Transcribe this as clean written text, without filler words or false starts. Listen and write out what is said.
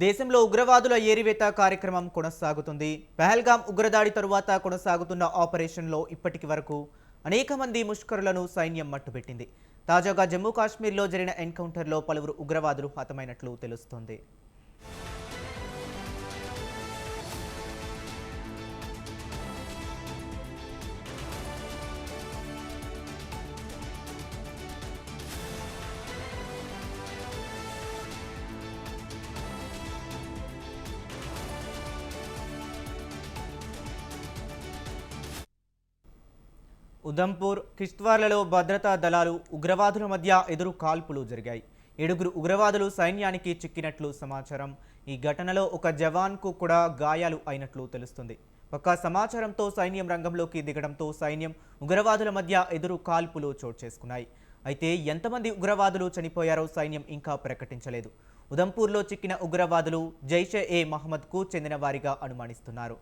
దేశంలో ఉగ్రవాదుల ఏరివేత కార్యక్రమం కొనసాగుతుంది. పహల్గామ్ ఉగ్రదాడి తరువాత కొనసాగుతున్న ఆపరేషన్లో ఇప్పటికి వరకు అనేక మంది ముష్కరులను సైన్యం మట్టుబెట్టింది. తాజాగా జమ్మూ కాశ్మీర్లో జరిగిన ఎన్కౌంటర్లో పలువురు ఉగ్రవాదులు హతమైనట్లు తెలుస్తోంది. ఉదంపూర్, కిష్త్వార్లలో భద్రతా దళాలు ఉగ్రవాదుల మధ్య ఎదురు కాల్పులు జరిగాయి. 7 ఉగ్రవాదులు సైన్యానికి చిక్కినట్లు సమాచారం. ఈ ఘటనలో ఒక జవాన్కు కూడా గాయాలు అయినట్లు తెలుస్తుంది. పక్కా సమాచారంతో సైన్యం రంగంలోకి దిగడంతో సైన్యం ఉగ్రవాదుల మధ్య ఎదురు కాల్పులు చోటు చేసుకున్నాయి. అయితే ఎంతమంది ఉగ్రవాదులు చనిపోయారో సైన్యం ఇంకా ప్రకటించలేదు. ఉదంపూర్లో చిక్కిన ఉగ్రవాదులు జైషే ఏ మహమ్మద్కు చెందిన వారిగా అనుమానిస్తున్నారు.